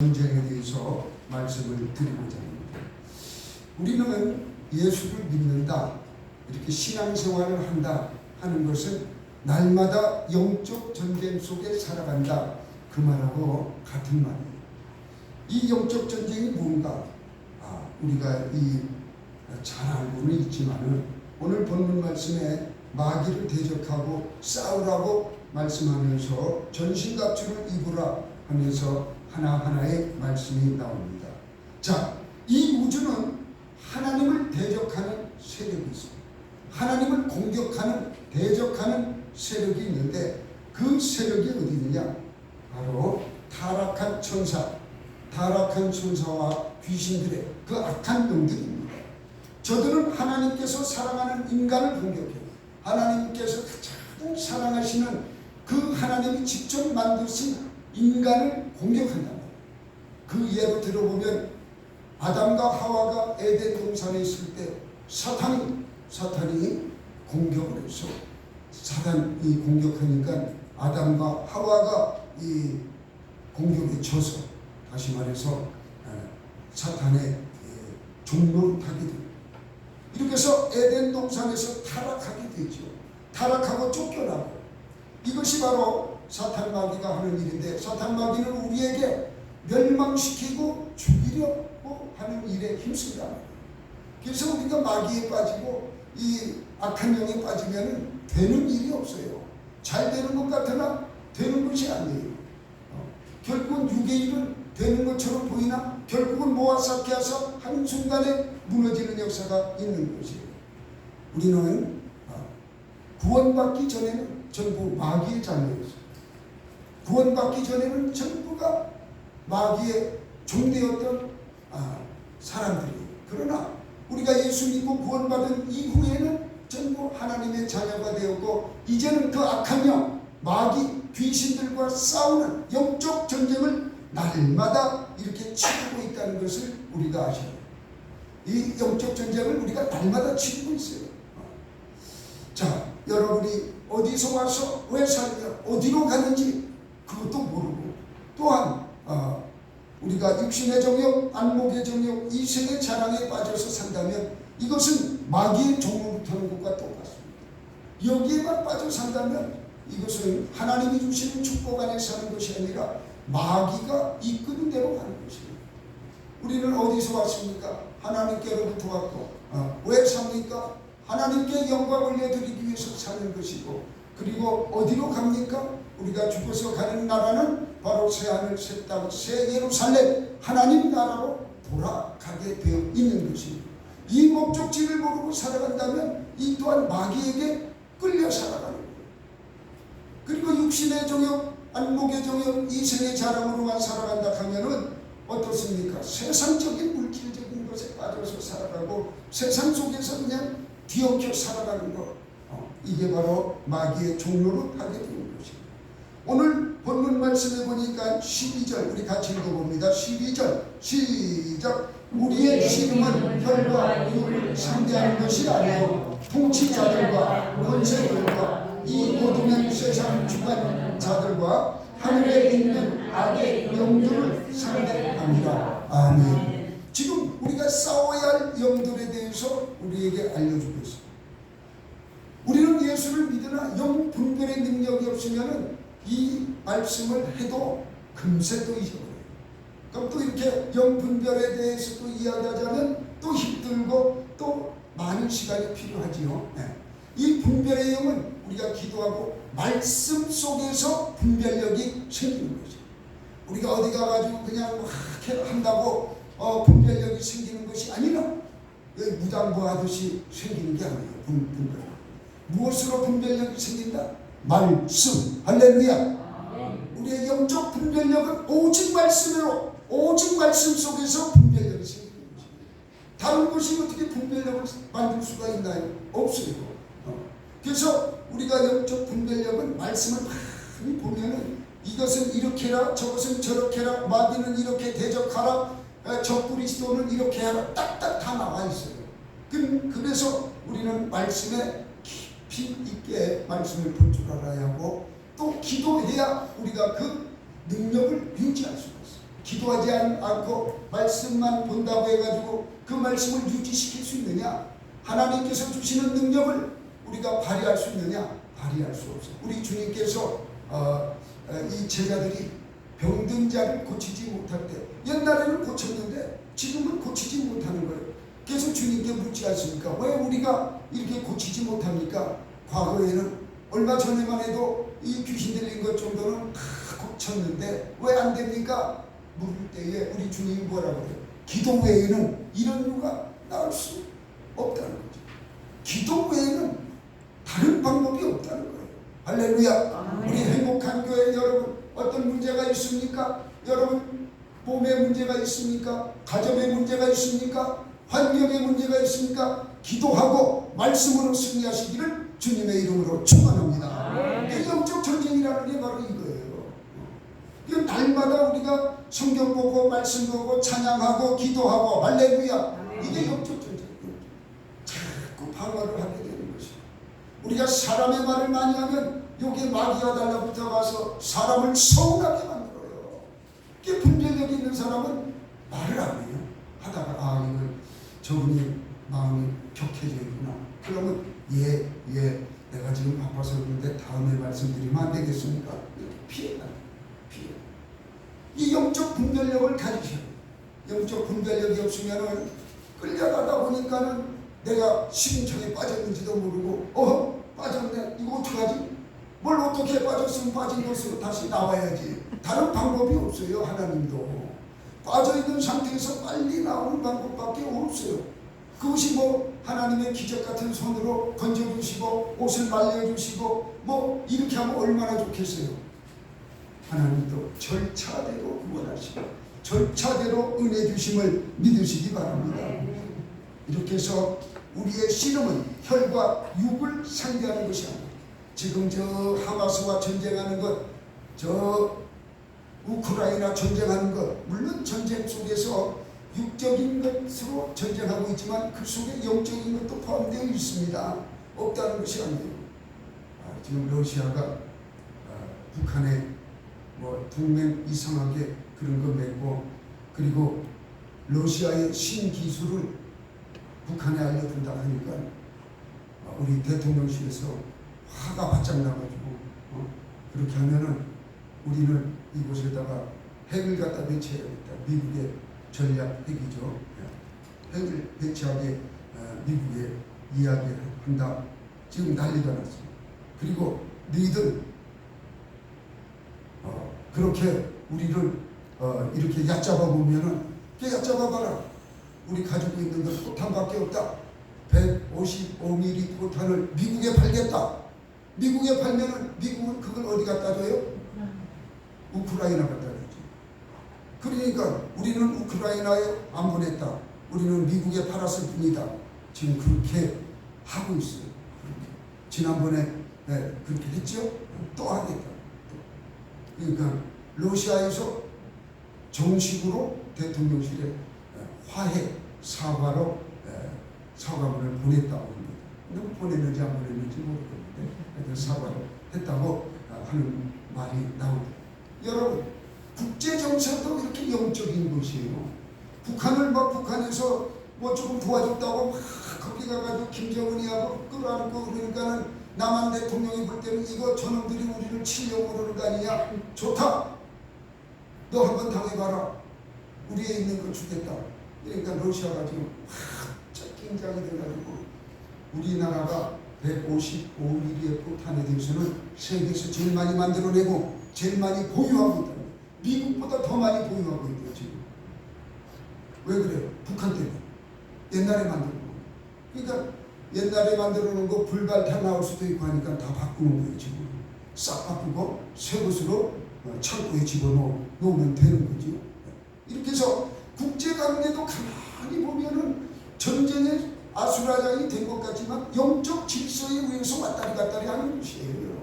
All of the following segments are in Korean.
전쟁에 대해서 말씀을 드리고자 합니다. 우리는 예수를 믿는다, 이렇게 신앙생활을 한다 하는 것은 날마다 영적 전쟁 속에 살아간다, 그 말하고 같은 말이에요. 이 영적 전쟁이 뭔가 우리가 잘 알고는 있지만은 오늘 본문 말씀에 마귀를 대적하고 싸우라고 말씀하면서 전신갑주를 입으라 하면서 하나하나의 말씀이 나옵니다. 자, 이 우주는 하나님을 대적하는 세력이 있습니다. 하나님을 공격하는, 대적하는 세력이 있는데 그 세력이 어디 있느냐? 바로 타락한 천사, 타락한 천사와 귀신들의 그 악한 영들입니다. 저들은 하나님께서 사랑하는 인간을 공격해요. 하나님께서 가장 사랑하시는 그 하나님이 직접 만드신 인간을 공격한다. 그 예로 들어보면 아담과 하와가 에덴 동산에 있을 때 사탄이 공격을 해서 사탄이 공격하니까 아담과 하와가 이 공격에 져서 다시 말해서 사탄의 종로를 타게 됩니다. 이렇게 해서 에덴 동산에서 타락하게 되죠. 타락하고 쫓겨나고, 이것이 바로 사탄 마귀가 하는 일인데, 사탄 마귀는 우리에게 멸망시키고 죽이려고 하는 일에 힘씁니다. 그래서 우리가 마귀에 빠지고 이 악한 영에 빠지면 되는 일이 없어요. 잘 되는 것 같으나 되는 것이 아니에요. 결국은 육의 일은 되는 것처럼 보이나 결국은 모아쌓게 해서 한순간에 무너지는 역사가 있는 것이에요. 우리는 구원받기 전에는 전부 마귀의 자녀였어요. 구원받기 전에는 전부가 마귀의 종되었던 사람들이에요. 그러나 우리가 예수 믿고 구원받은 이후에는 전부 하나님의 자녀가 되었고, 이제는 그 악한 영, 마귀, 귀신들과 싸우는 영적 전쟁을 날마다 이렇게 치르고 있다는 것을 우리가 아셔야 해요. 이 영적 전쟁을 우리가 날마다 치르고 있어요. 자, 여러분이 어디서 와서 왜 살며 어디로 가는지 그것도 모르고, 또한 우리가 육신의 정욕, 안목의 정욕, 이생의 자랑에 빠져서 산다면 이것은 마귀의 종로부터는 것과 똑같습니다. 여기에만 빠져 산다면 이것은 하나님이 주시는 축복 안에 사는 것이 아니라 마귀가 이끄는 대로 가는 것이에요. 우리는 어디서 왔습니까? 하나님께로부터 왔고, 왜 삽니까? 하나님께 영광을 올려드리기 위해서 사는 것이고, 그리고 어디로 갑니까? 우리가 죽어서 가는 나라는 바로 새하늘, 새 땅, 새 예루살렘, 하나님 나라로 돌아가게 되어 있는 것입니다. 이 목적지를 모르고 살아간다면 이 또한 마귀에게 끌려 살아가는 거예요. 그리고 육신의 정욕, 안목의 정욕, 이생의 자랑으로만 살아간다 하면은 어떻습니까? 세상적인 물질적인 것에 빠져서 살아가고 세상 속에서 그냥 뒤엉켜 살아가는 것, 이게 바로 마귀의 종로로 가게 되는 것입니다. 오늘 본문 말씀에 보니까 12절 우리 같이 읽어봅니다. 12절 시작. 우리의 씨름은 혈과 육을 상대하는 것이 아니고 통치자들과 권세들과 이 어둠의 세상 주관자들과 하늘에 있는 악의 영들을 상대합니다. 아멘. 지금 우리가 싸워야 할 영들에 대해서 우리에게 알려주고 있습니다. 우리는 예수를 믿으나 영 분별의 능력이 없으면 이 말씀을 해도 금세 또 잊어버려요. 그럼 또 이렇게 영 분별에 대해서 또 이야기하자면 또 힘들고 또 많은 시간이 필요하지요. 이 분별의 영은 우리가 기도하고 말씀 속에서 분별력이 생기는 거죠. 우리가 어디 가가지고 그냥 막 한다고 분별력이 생기는 것이 아니라 무당부 하듯이 생기는 게 아니에요. 분별. 무엇으로 분별력이 생긴다? 말씀. 할렐루야. 우리의 영적 분별력은 오직 말씀으로, 오직 말씀 속에서 분별력이 생기는 것입니다. 다른 것이 어떻게 분별력을 만들 수가 있나요? 없어요. 그래서 우리가 영적 분별력은 말씀을 많이 보면은 이것은 이렇게 해라, 저것은 저렇게 해라, 마귀는 이렇게 대적하라, 적그리스도는 이렇게 하라, 딱딱 다 나와 있어요. 그래서 우리는 말씀에 깊이 있게 말씀을 볼 줄 알아야 하고, 또 기도해야 우리가 그 능력을 유지할 수가 있어요. 기도하지 않고 말씀만 본다고 해가지고 그 말씀을 유지시킬 수 있느냐? 하나님께서 주시는 능력을 우리가 발휘할 수 있느냐? 발휘할 수 없어. 우리 주님께서 이 제자들이 병든 자를 고치지 못할 때, 옛날에는 고쳤는데 지금은 고치지 못하는 거예요. 그래서 주님께 묻지 않습니까? 왜 우리가 이렇게 고치지 못합니까? 과거에는 얼마 전에만 해도 이 귀신 들린 것 정도는 다 고쳤는데 왜 안 됩니까? 물을 때에 우리 주님이 뭐라고 그래요? 기도 외에는 이런 이유가 나올 수 없다는 거죠. 기도 외에는 다른 방법이 없다는 거예요. 할렐루야. 우리 행복한 교회 여러분, 어떤 문제가 있습니까? 여러분 몸에 문제가 있습니까? 가정에 문제가 있습니까? 환경에 문제가 있습니까? 기도하고 말씀으로 승리하시기를 주님의 이름으로 축원합니다. 영적 전쟁이라는 게 바로 이거예요. 이건 날마다 우리가 성경 보고 말씀 보고 찬양하고 기도하고 할렐루야. 이게 영적 전쟁이에요. 자꾸 방어를 하게 되는 것이에요. 우리가 사람의 말을 많이 하면 여기에 마귀가 달라붙어 가서 사람을 서운하게 만들어요. 이게 분별력이 있는 사람은 말을 안 해요. 하다가 이거 저분이 마음이 격해져 있구나. 그러면 내가 지금 바빠서 그런데 다음에 말씀드리면 안 되겠습니까? 피해가. 이 영적 분별력을 가지셔야 돼요. 영적 분별력이 없으면은 끌려가다 보니까는 내가 시궁창에 빠졌는지도 모르고 빠졌네. 이거 어떡하지? 뭘 어떻게 빠졌으면 빠진 것으로 다시 나와야지. 다른 방법이 없어요. 하나님도 빠져있는 상태에서 빨리 나오는 방법밖에 없어요. 그것이 하나님의 기적 같은 손으로 건져주시고 옷을 말려주시고 이렇게 하면 얼마나 좋겠어요. 하나님도 절차대로 구원하시고 절차대로 은혜 주심을 믿으시기 바랍니다. 이렇게 해서 우리의 씨름은 혈과 육을 상대하는 것이 아니라 지금 저 하마스와 전쟁하는 것, 저 우크라이나 전쟁하는 것, 물론 전쟁 속에서 육적인 것으로 전쟁하고 있지만 그 속에 영적인 것도 포함되어 있습니다. 없다는 것이 아니에요. 지금 러시아가 북한에 동맹 이상하게 그런 거 맺고, 그리고 러시아의 신기술을 북한에 알려준다 하니까 우리 대통령실에서 화가 바짝 나가지고 그렇게 하면은 우리는 이곳에다가 핵을 갖다 배치해야겠다. 미국의 전략 핵이죠. 핵을 배치하게 미국에 이야기한다. 지금 난리가 났습니다. 그리고 너희들 그렇게 우리를 이렇게 얕잡아 보면은 얕잡아 봐라. 우리 가지고 있는 건 포탄밖에 없다. 155mm 포탄을 미국에 팔겠다. 미국에 팔면은 미국은 그걸 어디 갖다 줘요? 우크라이나 갖다 줬죠. 그러니까 우리는 우크라이나에 안 보냈다. 우리는 미국에 팔았을 뿐이다. 지금 그렇게 하고 있어요. 지난번에 그렇게 했죠. 또 하겠다. 그러니까 러시아에서 정식으로 대통령실에 화해 사과로 사과문을 보냈다고 합니다. 누구 보냈는지 안 보냈는지 모르겠는데 사과를 했다고 하는 말이 나옵니다. 여러분, 국제정세도 이렇게 영적인 것이에요. 북한에서 조금 도와줬다고 막 거기 가가지고 김정은이하고 끌어안고 그러니까는 남한 대통령이 볼 때는 이거 저놈들이 우리를 치려고 그러는 거 아니냐? 좋다. 너 한번 당해봐라. 우리에 있는 거 주겠다. 그러니까 러시아가 지금 확 긴장이 돼가지고 우리나라가 155mm의 포탄에 대해서는 세계에서 제일 많이 만들어내고 제일 많이 보유하고 있다. 미국보다 더 많이 보유하고 있대요 지금. 왜 그래요? 북한 때문에. 옛날에 만들어 놓은 거. 그러니까 옛날에 만들어 놓은 거 불발 다 나올 수도 있고 하니까 다 바꾸는 거예요 지금. 싹 바꾸고 새 것으로 창고에 집어넣으면 되는 거죠. 이렇게 해서 국제관계도 가만히 보면은 전쟁의 아수라장이 된 것 같지만 영적 질서에 의해서 왔다리 갔다리 하는 것이에요.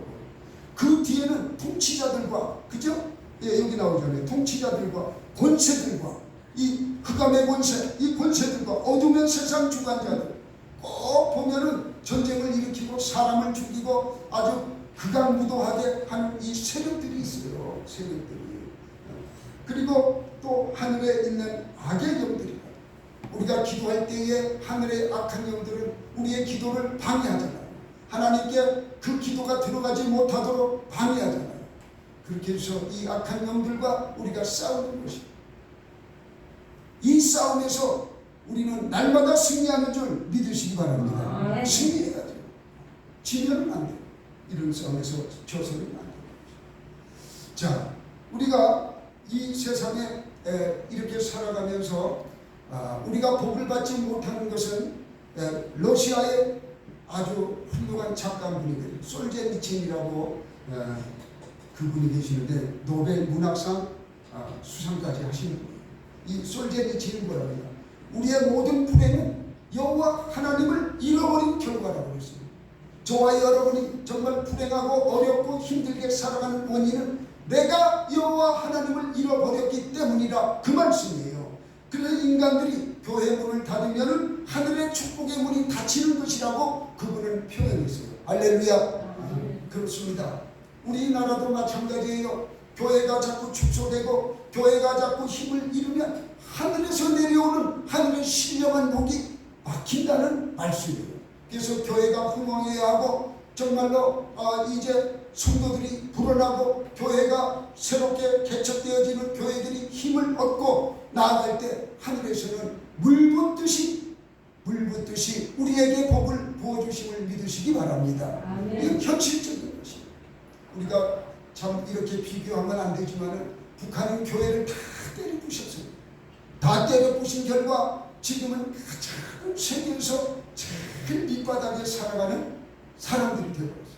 그 뒤에는 통치자들과, 그죠? 여기 나오잖아요. 통치자들과 권세들과 이 흑암의 권세, 이 권세들과 어둠의 세상 주관자들 꼭 보면은 전쟁을 일으키고 사람을 죽이고 아주 극악무도하게 하는 이 세력들이 있어요. 세력들이. 그리고 또 하늘에 있는 악의 영들이다. 우리가 기도할 때에 하늘의 악한 영들은 우리의 기도를 방해하잖아요. 하나님께 그 기도가 들어가지 못하도록 방해하잖아요. 그렇게 해서 이 악한 영들과 우리가 싸우는 것입니다. 이 싸움에서 우리는 날마다 승리하는 줄 믿으시기 바랍니다. 승리해야죠. 지면은 안 돼요. 이런 싸움에서 져서는 안 돼요. 자, 우리가 이 세상에 이렇게 살아가면서 우리가 복을 받지 못하는 것은 러시아의 아주 훌륭한 작가분이 솔제니친이라고 그분이 계시는데 노벨 문학상 수상까지 하시는 분이에요. 이 솔제니친은 뭐라고 해요? 우리의 모든 불행은 여호와 하나님을 잃어버린 결과라고 했습니다. 저와 여러분이 정말 불행하고 어렵고 힘들게 살아가는 원인은 내가 여호와 하나님을 잃어버렸기 때문이라 그 말씀이에요. 그래서 인간들이 교회 문을 닫으면 하늘의 축복의 문이 닫히는 것이라고 그분은 표현했어요. 할렐루야. 그렇습니다. 우리나라도 마찬가지예요. 교회가 자꾸 축소되고 교회가 자꾸 힘을 잃으면 하늘에서 내려오는 하늘의 신령한 복이 막힌다는 말씀이에요. 그래서 교회가 흥황해야 하고 정말로 이제 성도들이 불어나고 교회가 새롭게 개척되어지는 교회들이 힘을 얻고 나아갈 때 하늘에서는 물 붓듯이 우리에게 복을 부어주심을 믿으시기 바랍니다. 이건 현실적인 것입니다. 우리가 참 이렇게 비교하면 안 되지만 북한은 교회를 다 때려부셨어요. 다 때려부신 결과 지금은 가장 세계에서 제일 밑바닥에 살아가는 사람들이 되어버렸어요.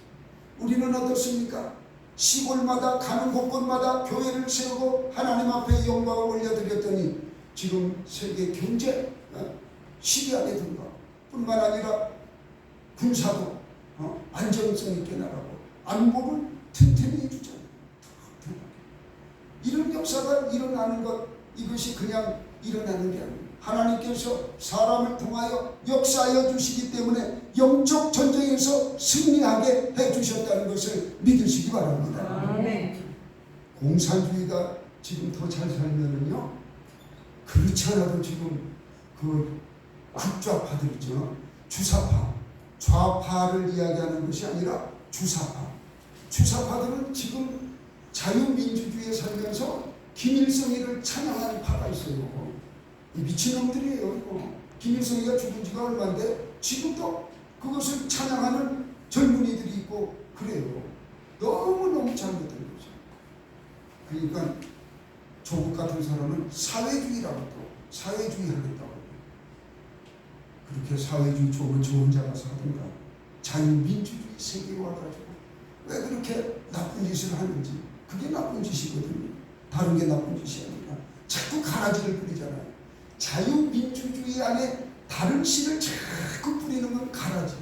우리는 어떻습니까? 시골마다 가는 곳곳마다 교회를 세우고 하나님 앞에 영광을 올려드렸더니 지금 세계 경제 시비하게 든 것 뿐만 아니라 군사도 안정성 있게 나가고 안보를 튼튼히 해주잖아요. 이런 역사가 일어나는 것, 이것이 그냥 일어나는 게 아니에요. 하나님께서 사람을 통하여 역사하여 주시기 때문에 영적 전쟁에서 승리하게 해주셨다는 것을 믿으시기 바랍니다. 공산주의가 지금 더 잘 살면은요, 그렇지 않아도 지금 그 극좌파들 있죠. 주사파, 좌파를 이야기하는 것이 아니라 주사파. 주사파들은 지금 자유민주주의에 살면서 김일성이를 찬양하는 파가 있어요. 미친놈들이에요. 이거. 김일성이가 죽은 지가 얼마인데 지금도 그것을 찬양하는 젊은이들이 있고 그래요. 너무너무 잘못된 거죠. 그러니까 조국 같은 사람은 사회주의라고 또 사회주의 하겠다고. 그렇게 사회주의 쪽은 저 혼자 가서 하든가 자유민주주의 세계에 와가지고 왜 그렇게 나쁜 짓을 하는지. 그게 나쁜 짓이거든요. 다른 게 나쁜 짓이 아니라 자꾸 가라지를 부리잖아요. 자유민주주의 안에 다른 씨를 자꾸 뿌리는 건 가라지.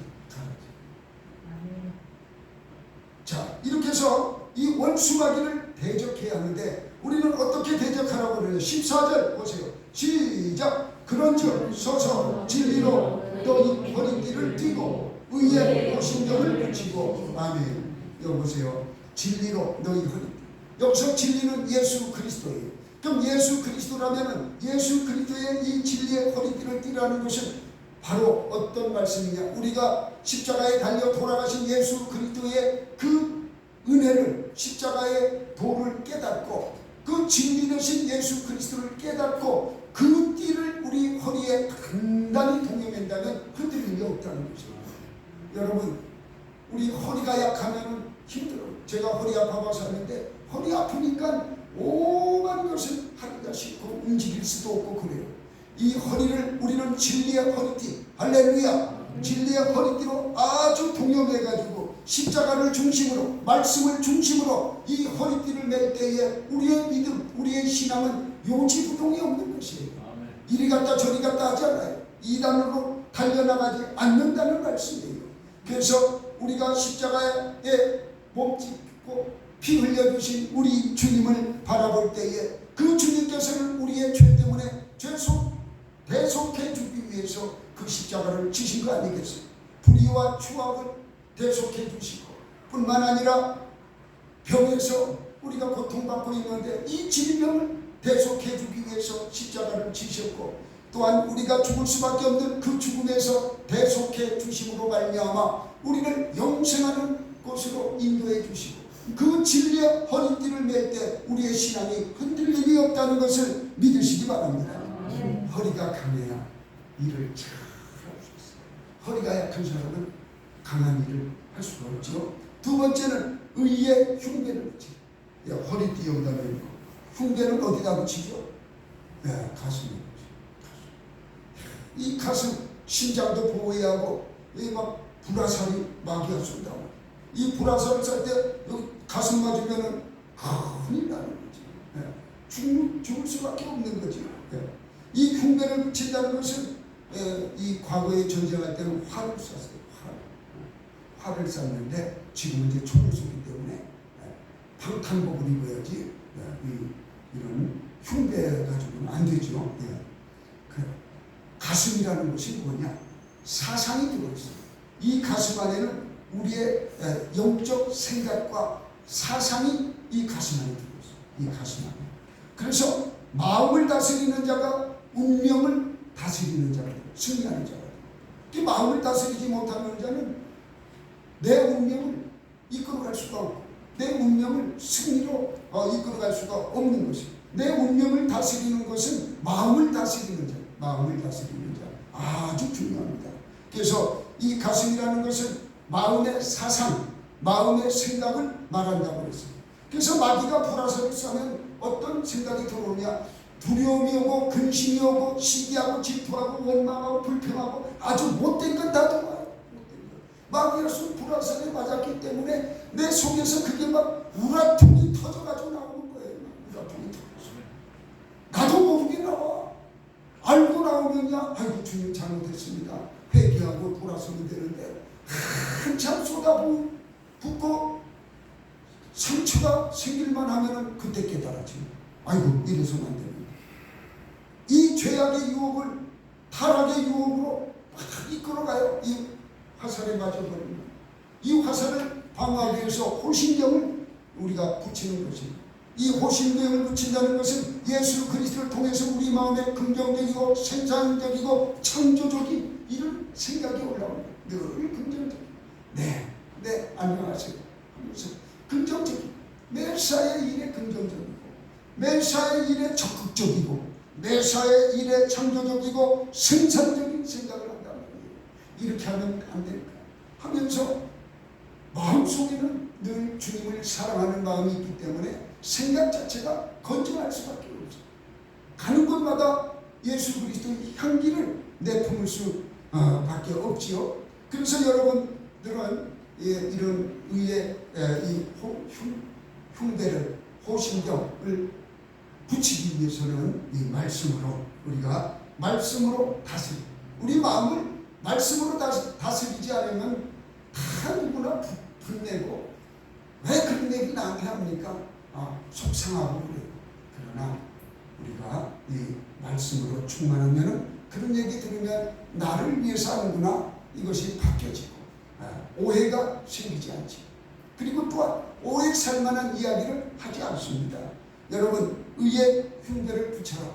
자, 이렇게 해서 이 원수마귀를 대적해야 하는데 우리는 어떻게 대적하라고 그래요? 14절 보세요. 시작. 그런즉 서서 진리로 너희 허리띠를 띠고 의의 보신경을 붙이고. 아멘. 여기 보세요. 진리로 너희 허리띠. 여기서 진리는 예수 그리스도예요. 그럼 예수 그리스도라면 예수 그리스도의 이 진리의 허리띠를 띠라는 것은 바로 어떤 말씀이냐? 우리가 십자가에 달려 돌아가신 예수 그리스도의 그 은혜를, 십자가의 도를 깨닫고 그 진리 되신 예수 그리스도를 깨닫고 그 띠를 우리 허리에 단단히 동여맨다면 흔들림이 없다는 것입니다. 여러분, 우리 허리가 약하면 힘들어요. 제가 허리 아파서 하는데 허리 아프니까 오만 것을 하기가 싫고 움직일 수도 없고 그래요. 이 허리를 우리는 진리의 허리띠, 할렐루야, 진리의 허리띠로 아주 동여매가지고 십자가를 중심으로, 말씀을 중심으로 이 허리띠를 맬 때에 우리의 믿음, 우리의 신앙은 요지부동이 없는 것이에요. 이리 갔다 저리 갔다 하지 않아요. 이단으로 달려나가지 않는다는 말씀이에요. 그래서 우리가 십자가에 몸 찢고 피 흘려주신 우리 주님을 바라볼 때에 그 주님께서는 우리의 죄 때문에 대속해 주기 위해서 그 십자가를 지신 거 아니겠어요? 불의와 추악을 대속해 주시고 뿐만 아니라 병에서 우리가 고통받고 있는데 이 질병을 대속해 주기 위해서 십자가를 지셨고, 또한 우리가 죽을 수밖에 없는 그 죽음에서 대속해 주심으로 말미암아 우리를 영생하는 곳으로 인도해 주시고, 그 진리의 허리띠를 맬 때 우리의 신앙이 흔들림이 없다는 것을 믿으시기 바랍니다. 허리가 강해야 일을 잘 할 수 있어요. 허리가 약한 사람은 강한 일을 할 수가 없죠. 두 번째는 의의 흉배를 붙이고, 허리띠 여기다 놓고 흉배는 어디다 붙이죠? 네, 가슴에 붙이죠. 이 가슴, 심장도 보호해야 하고, 막 불화살이 마귀가 쏜다고. 이 불화살을 쏠 때 가슴 맞으면은 큰일 나는 거지. 네. 죽을 수밖에 없는 거지. 네. 이 흉배를 붙인다는 것은 이 과거에 전쟁할 때는 활을 쐈어요. 활을 쐈는데 지금은 이제 총을 쏘기 때문에 방탄복을 입어야지 이런 흉배 가지고는 안 되죠. 가슴이라는 것이 뭐냐? 사상이 들어있어요. 이 가슴 안에는 우리의 영적 생각과 사상이 이 가슴 안에 들어있어요. 이 가슴 안에. 그래서 마음을 다스리는 자가 운명을 다스리는 자가 되고 승리하는 자가 되고, 이 마음을 다스리지 못하는 자는 내 운명을 이끌어갈 수가 없고 내 운명을 승리로 이끌어갈 수가 없는 것이고, 내 운명을 다스리는 것은 마음을 다스리는 자, 마음을 다스리는 자, 아주 중요합니다. 그래서 이 가슴이라는 것은 마음의 사상, 마음의 생각을 말한다고 했어요. 그래서 마귀가 불화살을 쏘면 어떤 생각이 들어오냐? 두려움이 오고 근심이 오고 시기하고 질투하고 원망하고 불평하고 아주 못된 건 다 들어와요. 마귀가 쏜 불화살에 맞았기 때문에 내 속에서 그게 막 우라통이 터져가지고 나오는 거예요. 우라통이 터져서 나도 모르게 나와. 알고 나오면야, 아이고 주님 잘못했습니다, 회개하고 돌아서면 되는데 한참 쏟아붓고 상처가 생길만 하면은 그때 깨달아지. 아이고 이래서는 안 됩니다. 이 죄악의 유혹을 타락의 유혹으로 막 이끌어가요. 이 화살에 맞아버리면 이 화살을 방어하기 위해서 호신경을 우리가 붙이는 것입니다. 이 호신경을 붙인다는 것은 예수 그리스도를 통해서 우리 마음에 긍정적이고 생산적이고 창조적인 이런 생각이 올라옵니다. 늘 긍정적인, 네 안녕하세요 하면서 긍정적인, 매사의 일에 긍정적이고 매사의 일에 적극적이고 매사의 일에 창조적이고 생산적인 생각을 한다는 거예요. 이렇게 하면 안 될까 하면서 마음속에는 늘 주님을 사랑하는 마음이 있기 때문에 생각 자체가 건전할 수밖에 없어요. 가는 곳마다 예수 그리스도의 향기를 내품을 수밖에 없지요. 그래서 여러분들은 이런 의의 이 흉배를, 호신경을 붙이기 위해서는 이 말씀으로, 우리가 말씀으로 다스리, 우리 마음을 말씀으로 다스리지 않으면 다 누구나 분내고, 왜 그런 얘기 나한테 합니까? 속상하고 그래요. 그러나 우리가 이 말씀으로 충만하면 그런 얘기 들으면 나를 위해서 하는구나, 이것이 바뀌어지고 오해가 생기지 않지. 그리고 또한 오해 살만한 이야기를 하지 않습니다. 여러분, 의의 흉배를 붙여라,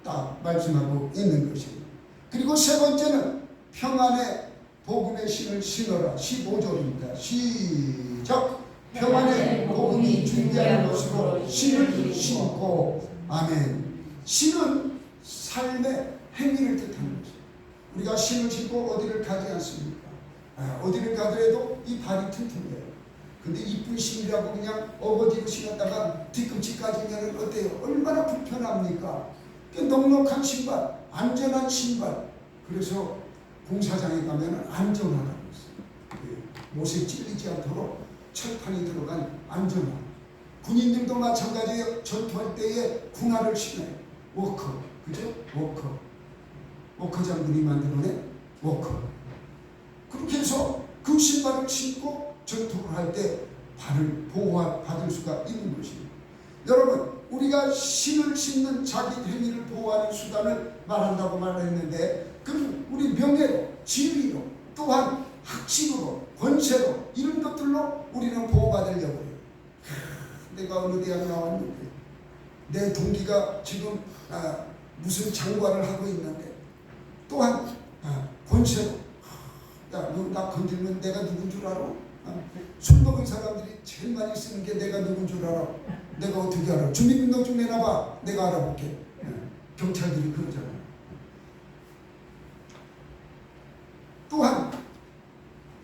딱 말씀하고 있는 것입니다. 그리고 세 번째는 평안의 복음의 신을 신어라. 15절입니다. 시작. 평안의 복음이 준비하는 것으로 신을 신고. 아멘. 신은 삶의 행위를 뜻하는 것입니다. 우리가 신을 신고 어디를 가지 않습니까? 어디를 가더라도 이 발이 튼튼해요. 근데 이쁜 신이라고 그냥 어거지로 신었다가 뒤꿈치 까지면 어때요? 얼마나 불편합니까? 넉넉한 신발, 안전한 신발. 그래서 공사장에 가면 안전하다고 했어요. 못에 찔리지 않도록 철판이 들어간 안전함. 군인들도 마찬가지예요. 전투할 때에 군화를 신어요. 워커, 그죠? 워커 장군이 만들어낸 워커. 그렇게 해서 그 신발을 신고 전투를 할 때 발을 보호받을 수가 있는 것입니다. 여러분, 우리가 신을 신는 자기 행위를 보호하는 수단을 말한다고 말했는데, 그럼 우리 명예로, 지위로, 또한 학식으로, 권세로, 이런 것들로 우리는 보호받으려고 해요. 내가 어느 대학 나왔는데 내 동기가 지금 무슨 장관을 하고 있는데 또한 권세로 야, 너 나 건들면 내가 누군 줄 알아? 술 먹은 사람들이 제일 많이 쓰는 게 내가 누군 줄 알아? 내가 어떻게 알아? 주민등록증 내놔봐. 내가 알아볼게. 경찰들이 그러잖아. 또한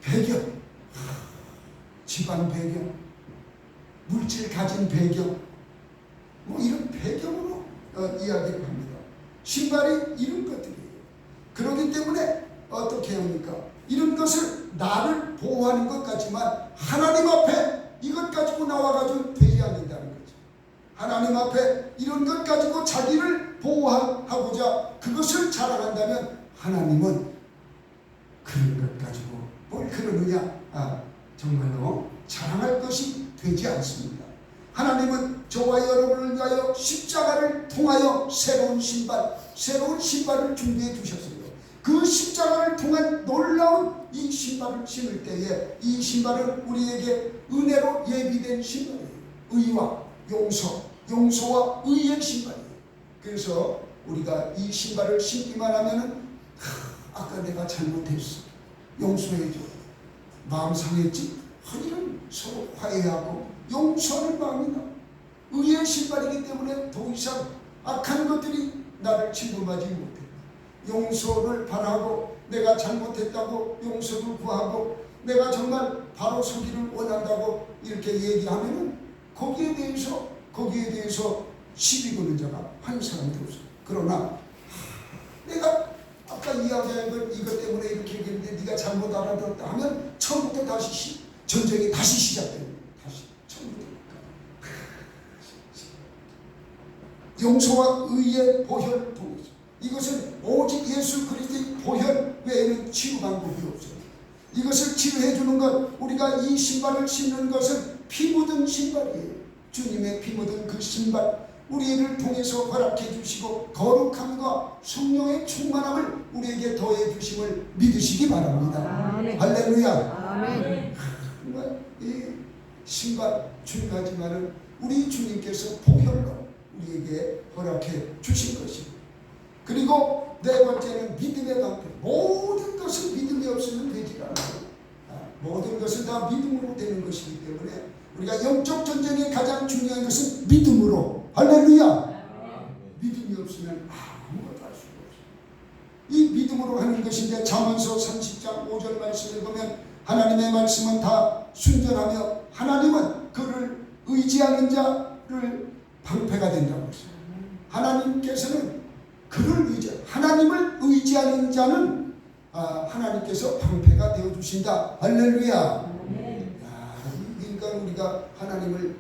배경, 집안 배경, 물질 가진 배경, 뭐 이런 배경으로 이야기를 합니다. 신발이 이런 것들이에요. 그렇기 때문에 어떻게 합니까? 이런 것을 나를 보호하는 것 같지만 하나님 앞에 이것 가지고 나와가지고 되지 않는다는 거죠. 하나님 앞에 이런 것 가지고 자기를 보호하고자 그것을 자랑한다면 하나님은 그런 것 가지고 뭘 그러느냐? 정말로 자랑할 것이 되지 않습니다. 하나님은 저와 여러분을 위하여 십자가를 통하여 새로운 신발을 준비해 주셨어요. 그 십자가를 통한 놀라운 이 신발을 신을 때에 이 신발은 우리에게 은혜로 예비된 신발이에요. 의와 용서와 의의 신발이에요. 그래서 우리가 이 신발을 신기만 하면은 아까 내가 잘못했어. 용서해줘. 마음 상했지? 이런 서로 화해하고 용서하는 마음이 나. 의의 신발이기 때문에 더 이상 악한 것들이 나를 침범하지 못해. 용서를 바라고 내가 잘못했다고 용서를 구하고 내가 정말 바로 서기를 원한다고 이렇게 얘기하면은 거기에 대해서 시비 거는 자가 한 사람도 없어. 그러나 내가 아까 이야기한 걸 이것 때문에 이렇게 얘기했는데 네가 잘못 알아들었다 하면 처음부터 다시 전쟁이 다시 시작됩니다. 다시 처음부터. 용서와 의의 보혈을 통해서 이것은 오직 예수 그리스도의 보혈 외에는 치유 방법이 없어요. 이것을 치유해 주는 것, 우리가 이 신발을 신는 것은 피 묻은 신발이에요. 주님의 피 묻은 그 신발, 우리를 통해서 허락해 주시고 거룩함과 성령의 충만함을 우리에게 더해 주심을 믿으시기 바랍니다. 아멘. 할렐루야. 아멘. 이 신발 중요하지만은 우리 주님께서 보혈로 우리에게 허락해 주신 것입니다. 그리고 네 번째는 믿음의 방패. 모든 것은 믿음이 없으면 되지 않아요. 모든 것은 다 믿음으로 되는 것이기 때문에 우리가 영적 전쟁의 가장 중요한 것은 믿음으로. 할렐루야. 믿음이 없으면 아무것도 할 수가 없어요. 이 믿음으로 하는 것인데 잠언서 30장 5절 말씀을 보면 하나님의 말씀은 다 순전하며 하나님은 그를 의지하는 자를 방패가 된다고 했어요. 하나님께서는 하나님을 의지하는 자는 하나님께서 방패가 되어주신다. 할렐루야. 그러니까 우리가 하나님을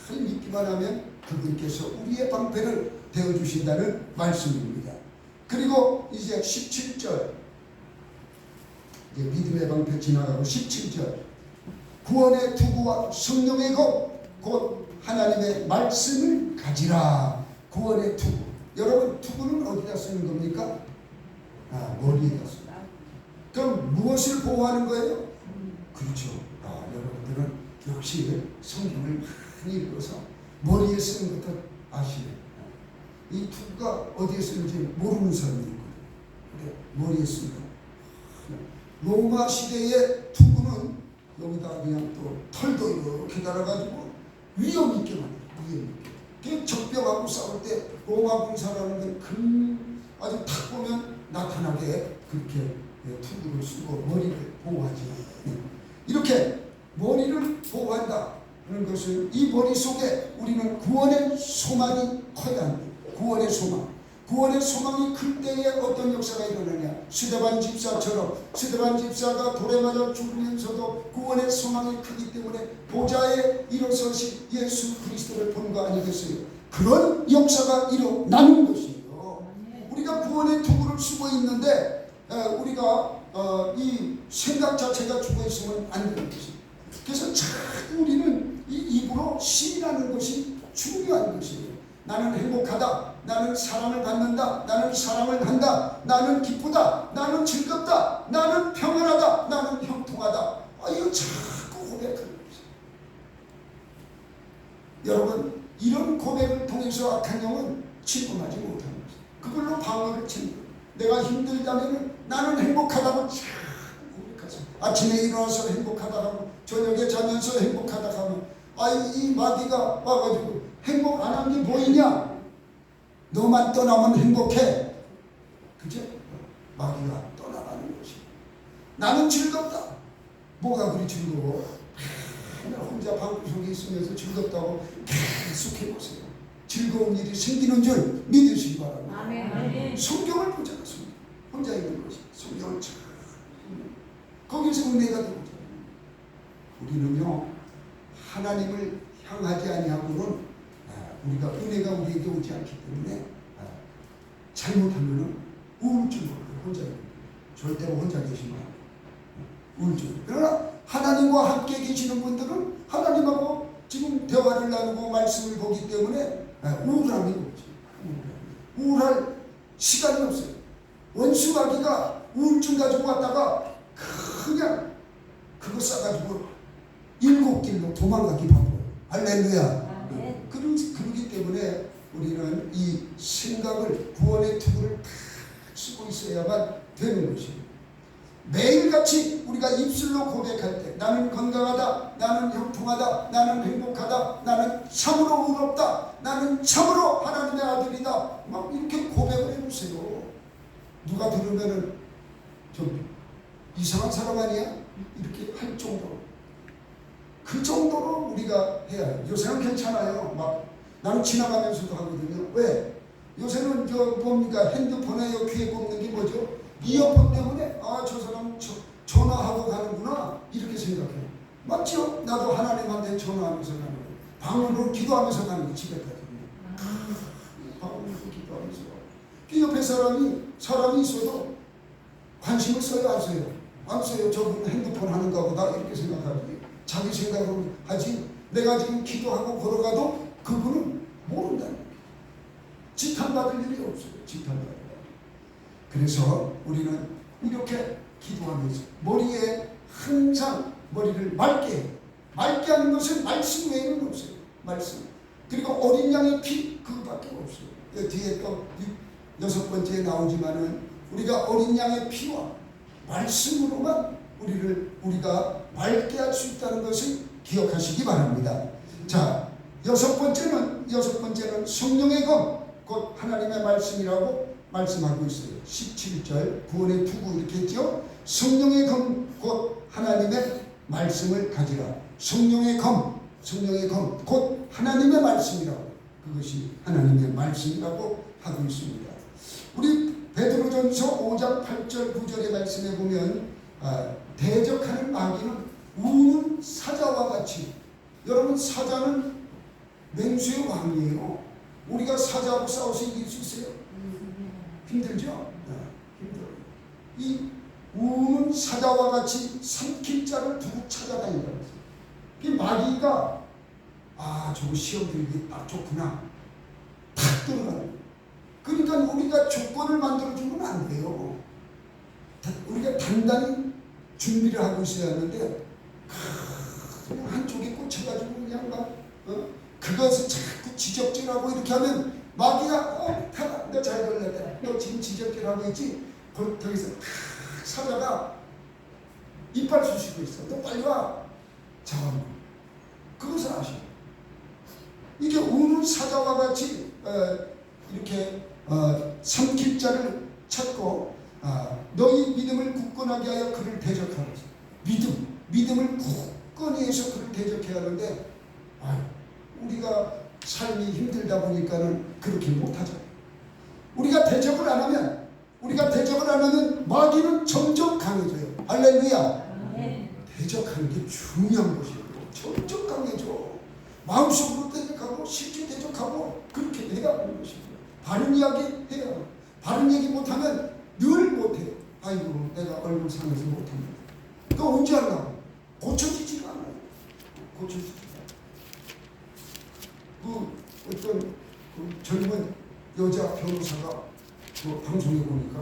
잘 믿기만 하면 그분께서 우리의 방패를 되어주신다는 말씀입니다. 그리고 이제 17절 이제 믿음의 방패 지나가고 17절 구원의 투구와 성령의 곧 하나님의 말씀을 가지라. 구원의 투구. 여러분 투구는 어디다 쓰는 겁니까? 머리에다 씁니다. 그럼 무엇을 보호하는 거예요? 그렇죠. 여러분들은 역시 성경을 많이 읽어서 머리에 쓰는 것도 아시네요. 이 투구가 어디에 쓰는지 모르는 사람이 있거든요. 근데 머리에 씁니다. 로마 시대의 투구는 여기다 그냥 또 털도 이렇게 달아가지고 위험 있게 만들어요. 위험 있게. 적병하고 싸울 때 로마 군사라는 건 아주 탁 보면 나타나게 그렇게 투구를 쓰고 머리를 보호하지. 이렇게 머리를 보호한다는 것은 이 머리 속에 우리는 구원의 소망이 커야 합니다. 구원의 소망이 클 때에 어떤 역사가 일어나냐. 스데반 집사처럼 스데반 집사가 돌에 맞아 죽으면서도 구원의 소망이 크기 때문에 보좌에 일어서신 예수 그리스도를 본 거 아니겠어요? 그런 역사가 일어나는 것이에요. 우리가 구원의 투구를 쓰고 있는데 우리가 이 생각 자체가 죽어 있으면 안 되는 것입니다. 그래서 자꾸 우리는 이 입으로 신이라는 것이 중요한 것이에요. 나는 행복하다. 나는 사랑을 받는다. 나는 사랑을 한다. 나는 기쁘다. 나는 즐겁다. 나는 평안하다. 나는 형통하다. 이거 자꾸 고백하는 거죠. 여러분 이런 고백을 통해서 악한 영은 침범하지 못하는 것이다. 그걸로 방어를 치는 거예요. 내가 힘들다면 나는 행복하다고 참 고백하세요. 아침에 일어나서 행복하다고, 저녁에 자면서 행복하다고 하면, 이 마귀가 와가지고 행복 안 한 게 보이냐? 너만 떠나면 행복해. 그죠? 마귀가 떠나가는 것이. 나는 즐겁다. 뭐가 그리 즐거워? 혼자 방구석에 있으면서 즐겁다고 계속 해보세요. 즐거운 일이 생기는 줄 믿으시기 바랍니다. 아멘. 성경을 보잖아. 성경. 혼자 있는 것이. 성경을 참 거기서 은혜가 들어오죠. 우리는요 하나님을 향하지 아니하고는 우리가 은혜가 우리에게 오지 않기 때문에 잘못하면은 우울증을 혼자 있는 거예요. 절대로 혼자 계시면 안 돼요. 우울증. 그러나 하나님과 함께 계시는 분들은 하나님하고 지금 대화를 나누고 말씀을 보기 때문에 우울함이 없죠. 우울할 시간이 없어요. 원수 마귀가 우울증 가지고 왔다가 그냥 그거 싸가지고 7길로 도망가기 바빠요. 할렐루야. 그러기 때문에 우리는 이 생각을, 구원의 투구를 다 쓰고 있어야만 되는 것입니다. 매일같이 우리가 입술로 고백할 때 나는 건강하다, 나는 형통하다, 나는 행복하다, 나는 참으로 의롭다, 나는 참으로 하나님의 아들이다, 막 이렇게 고백을 해보세요. 누가 들으면은 좀 이상한 사람 아니야? 이렇게 할 정도로, 그 정도로 우리가 해야 해요. 요새는 괜찮아요. 막 나는 지나가면서도 하거든요. 왜? 요새는 뭡니까? 핸드폰에 귀에 꽂는 게 뭐죠? 이어폰 때문에 저 사람 전화하고 가는구나 이렇게 생각해요. 맞죠? 나도 하나님한테 전화하면서 가는 거예요. 방으로 기도하면서 가는 거예요. 집에까지. 방으로 기도하면서. 그 옆에 사람이 있어도 관심을 써요, 안 써요? 안 써요. 저분 핸드폰 하는가 보다 이렇게 생각하지. 자기 생각으로 하지. 내가 지금 기도하고 걸어가도 그분은 모른다는 거예요. 지탄받을 일이 없어요. 지탄받을 일. 그래서 우리는 이렇게 기도하면서 머리에 항상 머리를 맑게 해요. 맑게 하는 것은 말씀 외에는 없어요. 말씀. 그리고 어린 양의 피 그거밖에 없어요. 뒤에 또 6번째에 나오지만은 우리가 어린 양의 피와 말씀으로만 우리가 맑게 할 수 있다는 것을 기억하시기 바랍니다. 자, 여섯 번째는 성령의 검, 곧 하나님의 말씀이라고 말씀하고 있어요. 17절 구원의 투구 이렇게 했죠. 성령의 검, 곧 하나님의 말씀을 가지라. 성령의 검, 곧 하나님의 말씀이라고, 그것이 하나님의 말씀이라고 하고 있습니다. 우리 베드로전서 5장 8절 9절의 말씀에 보면 대적하는 마귀는 우는 사자와 같이. 여러분, 사자는 맹수의 왕이에요. 우리가 사자하고 싸워서 이길 수 있어요? 힘들죠? 힘들어요. 이 우는 사자와 같이 삼킬 자를 두고 찾아다닌다고 했어요. 그 마귀가 저거 시험 들기 딱 좋구나, 탁 들어가는 거예요. 그러니까 우리가 조건을 만들어주면 안 돼요. 우리가 단단히 준비를 하고 있어야 하는데 그냥 한쪽에 꽂혀가지고 그냥 막 그것을 자꾸 지적질하고 이렇게 하면 마귀가 너 잘 걸렸다, 너 지금 지적질하고 있지? 거기서 사자가 이빨 쑤시고 있어. 너 빨리 와. 잡아먹어. 그것을 아셔. 이게 우는 사자와 같이 이렇게 삼킬 자를 찾고 너희 믿음을 굳건하게 하여 그를 대적하라. 믿음을 굳건히 해서 그를 대적해야 하는데 우리가 삶이 힘들다 보니까는 그렇게 못하죠. 우리가 대적을 안 하면 마귀는 점점 강해져요. 할렐루야. 대적하는 게 중요한 것이에요. 점점 강해져. 마음속으로 대적하고 실제 대적하고 그렇게 해야 하는 것입니다. 바른 이야기 해야 해요. 바른 얘기 못하면 늘 못해요. 아이고 내가 얼굴 상해서 못합니다. 그거 언제 하려고? 고쳐지지가 않아요. 어떤 젊은 여자 변호사가 방송에 보니까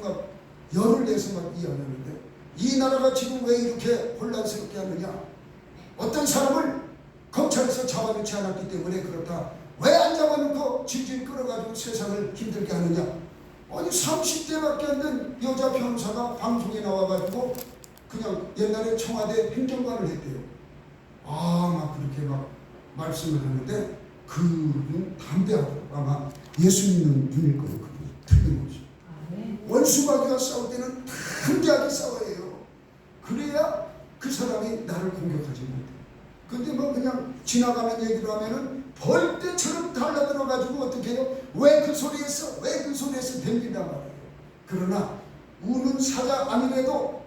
막 열을 내서 막 이야기하는데, 이 나라가 지금 왜 이렇게 혼란스럽게 하느냐? 어떤 사람을 검찰에서 잡아놓지 않았기 때문에 그렇다. 왜 안 잡아놓고 질질 끌어가지고 세상을 힘들게 하느냐. 아니 30대밖에 안 된 여자 변호사가 방송에 나와가지고 그냥 옛날에 청와대 행정관을 했대요. 막 그렇게 막 말씀을 하는데 그분 담대하고 아마 예수 믿는 분일 거예요. 그분 틀림없이. 원수마귀와 싸울 때는 담대하게 싸워야 해요. 그래야 그 사람이 나를 공격하지 못해. 근데 뭐 그냥 지나가는 얘기로 하면은 벌떼처럼 달라들어가지고 어떻게 해요? 왜 그 소리 했어? 왜 그 소리 했어? 댕긴단 말이에요. 그러나 우는 사자 아니래도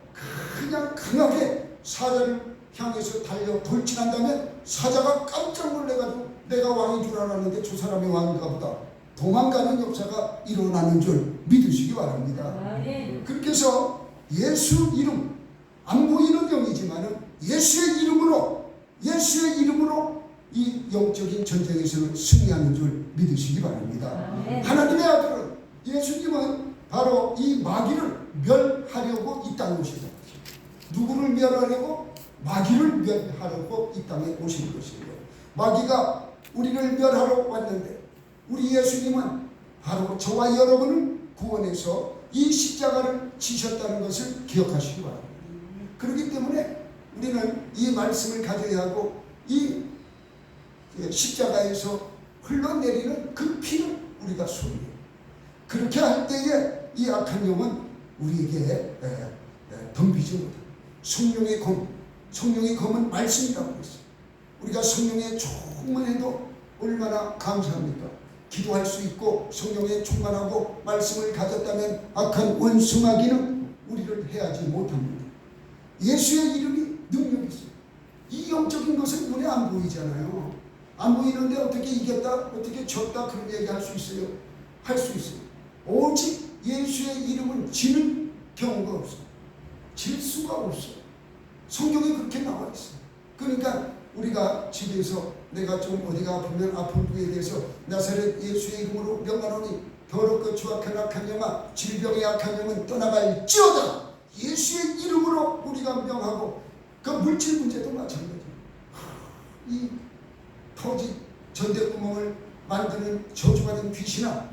그냥 강하게 사자를 향해서 달려 돌진한다면 사자가 깜짝 놀래가지고 내가 왕인 줄 알았는데 저 사람이 왕인가 보다. 도망가는 역사가 일어나는 줄 믿으시기 바랍니다. 그렇게 해서 예수 이름, 안 보이는 영이지만은 예수의 이름으로 이 영적인 전쟁에서는 승리하는 줄 믿으시기 바랍니다. 하나님의 아들은 예수님은 바로 이 마귀를 멸하려고 이 땅에 오신 것이죠. 누구를 멸하려고? 마귀를 멸하려고 이 땅에 오신 것이에요. 마귀가 우리를 멸하러 왔는데 우리 예수님은 바로 저와 여러분을 구원해서 이 십자가를 지셨다는 것을 기억하시기 바랍니다. 그렇기 때문에 우리는 이 말씀을 가져야 하고 이 십자가에서 흘러내리는 그 피를 우리가 소유해요. 그렇게 할 때에 이 악한 영은 우리에게 덤비지 못합니다. 성령의 검은 말씀이라고 했어요. 우리가 성령에 충만해도 얼마나 감사합니까? 기도할 수 있고 성령에 충만하고 말씀을 가졌다면 악한 원수마귀는 우리를 해하지 못합니다. 예수의 이름이 능력이 있어요. 이 영적인 것은 눈에 안 보이잖아요. 안 보이는데 어떻게 이겼다, 어떻게 졌다 그런 얘기 할 수 있어요? 할 수 있어요. 오직 예수의 이름은 지는 경우가 없어요. 질 수가 없어요. 성경에 그렇게 나와 있어요. 그러니까 우리가 집에서 내가 좀 어디가 아프면 아픈 부위에 대해서 나사렛 예수의 이름으로 명하노니 더럽고 추악한 악한 영아 질병의 약한 영은 떠나갈지어다. 예수의 이름으로 우리가 명하고 그 물질 문제도 마찬가지예요. 이 터지 전대구멍을 만드는 저주받은 귀신아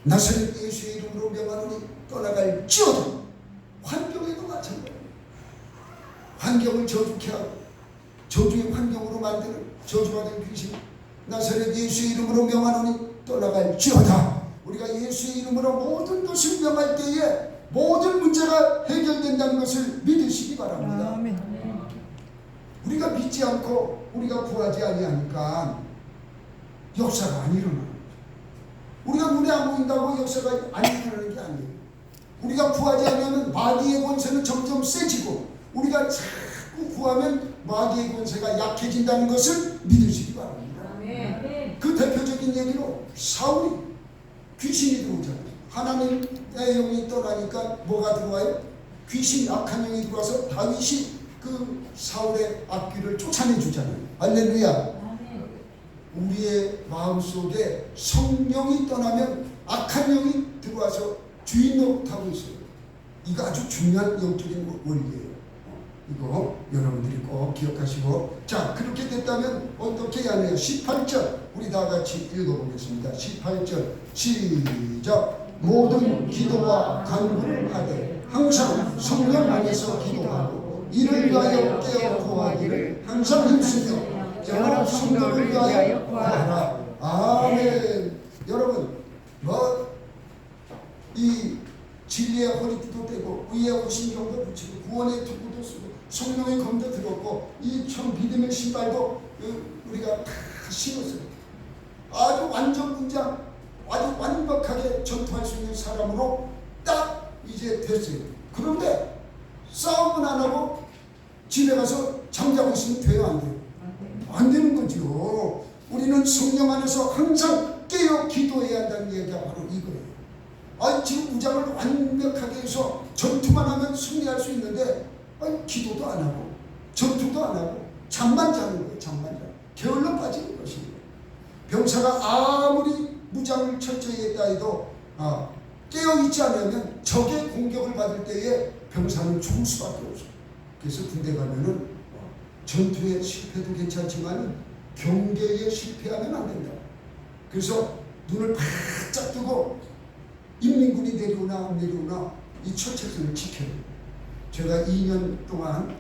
나사렛 예수의 이름으로 명하노니 떠나갈지어다. 환경에도 마찬가지예요. 환경을 저주케 하고 저주의 환경으로 만드는 저주받은 귀신 나사렛 예수의 이름으로 명하노니 떠나갈지어다. 우리가 예수의 이름으로 모든 것을 명할 때에 모든 문제가 해결된다는 것을 믿으시기 바랍니다. 우리가 믿지 않고 우리가 구하지 아니하니까 역사가 안 일어나는 거죠. 우리가 눈에 안 보인다고 역사가 안 일어나는 게 아니에요. 우리가 구하지 않으면 마귀의 권세는 점점 세지고 우리가 자꾸 구하면 마귀의 권세가 약해진다는 것을 믿으시기 바랍니다. 그 대표적인 얘기로 사울이 귀신이 들어오잖아요. 하나님의 영이 떠나니까 뭐가 들어와요? 귀신, 악한 영이 들어와서 다윗이 그 사울의 악귀를 쫓아내 주잖아요. 할렐루야. 우리의 마음속에 성령이 떠나면 악한 영이 들어와서 주인 노릇하고 있어요. 이거 아주 중요한 영적인 원리예요. 이거 여러분들이 꼭 기억하시고, 자 그렇게 됐다면 어떻게 해야 하나요? 18절 우리 다 같이 읽어보겠습니다. 18절 시작. 모든 기도와 간구를 하되 항상 성령 안에서 기도하고 이를 위하여 깨어 구하기를 항상 힘쓰며 여러 성도를 위하여 구하라. 아멘. 여러분 이 진리의 허리띠도 떼고 의의 오신경도 붙이고 구원의 투구도 쓰고 성령의 검도 들었고 이 참 믿음의 신발도 우리가 다 신었어요. 아주 완전 문장, 아주 완벽하게 전투할 수 있는 사람으로 딱 이제 됐어요. 그런데 싸움은 안 하고 집에 가서 잠자고 있으면 돼요, 안 돼요? 안 되는 거죠. 우리는 성령 안에서 항상 깨어 기도해야 한다는 얘기가 바로 이거예요. 지금 무장을 완벽하게 해서 전투만 하면 승리할 수 있는데 기도도 안 하고 전투도 안 하고 잠만 자는 거예요. 잠만 자. 게을러 빠지는 것입니다. 병사가 아무리 무장을 철저히 했다 해도 깨어있지 않으면 적의 공격을 받을 때에 병사는 죽을 수밖에 없어요. 그래서 군대 가면은 전투에 실패도 괜찮지만 경계에 실패하면 안 된다. 그래서 눈을 바짝 뜨고 인민군이 내려오나 안 내려오나 이 철책선을 지켜야 돼요. 제가 2년 동안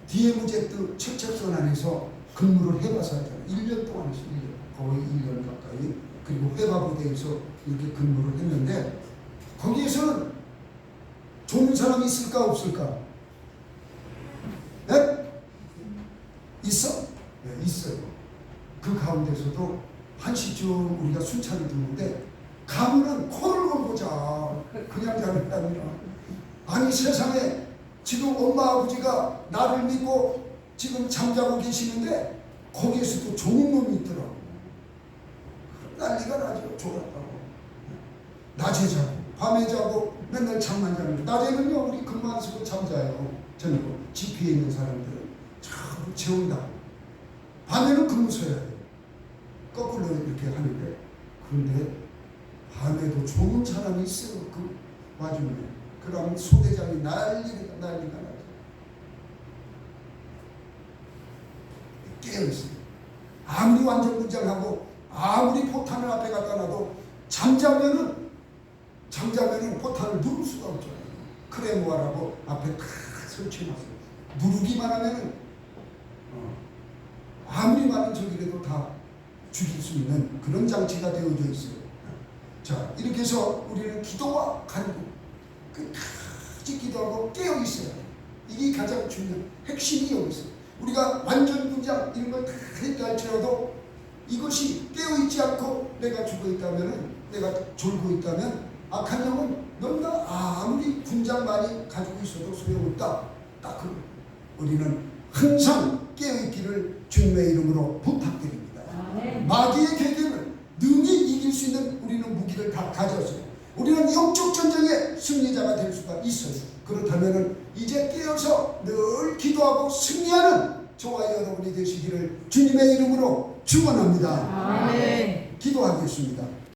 DMZ 철책선 안에서 근무를 해봐서 하잖아요. 1년 동안 했어요. 1년. 거의 1년 가까이. 그리고 회화부대에서 이렇게 근무를 했는데 거기에서는 좋은 사람이 있을까 없을까? 네? 있어? 네, 있어요. 그 가운데서도 1시쯤 우리가 순찰을 듣는데 가면은 코를 골고자 그냥 자는 게 아니라 아니 세상에 지금 엄마 아버지가 나를 믿고 지금 잠자고 계시는데 거기에서도 좋은 놈이 있더라고. 난리가 나죠. 졸았다고. 낮에 자고 밤에 자고 맨날 잠만 자는. 낮에는요 우리 근무 안 쓰고 잠자요. 저는 집회에 있는 사람들은 참 재운다. 밤에는 근무 서야 돼요. 거꾸로 이렇게 하는데 그런데 밤에도 좋은 사람이 있어요. 그 와중에. 그럼 소대장이 난리가 나죠. 깨어있어요. 아무리 완전군장하고 아무리 포탄을 앞에 갖다 놔도 잠자면은 포탄을 누를 수가 없잖아요. 크레모아라고 앞에 다 설치해놨어요. 누르기만 하면은 아무리 많은 적이라도 다 죽일 수 있는 그런 장치가 되어져 있어요. 자, 이렇게 해서 우리는 기도와 간구 끝까지 기도하고 깨어 있어야 돼요. 이게 가장 중요한 핵심이 여기 있어요. 우리가 완전 군장 이런 걸 다 했다 할지라도 이것이 깨어있지 않고 내가 죽어있다면, 내가 졸고 있다면 악한 영은 너무나 아무리 군장 많이 가지고 있어도 소용없다. 딱 그 우리는 항상 깨어있기를 주님의 이름으로 부탁드립니다. 마귀의 계계를 능히 이길 수 있는 우리는 무기를 다 가졌어요. 우리는 영적 전쟁의 승리자가 될 수가 있어요. 그렇다면 이제 깨어서 늘 기도하고 승리하는 저와 여러분이 되시기를 주님의 이름으로 축원합니다. 아멘. 기도하겠습니다.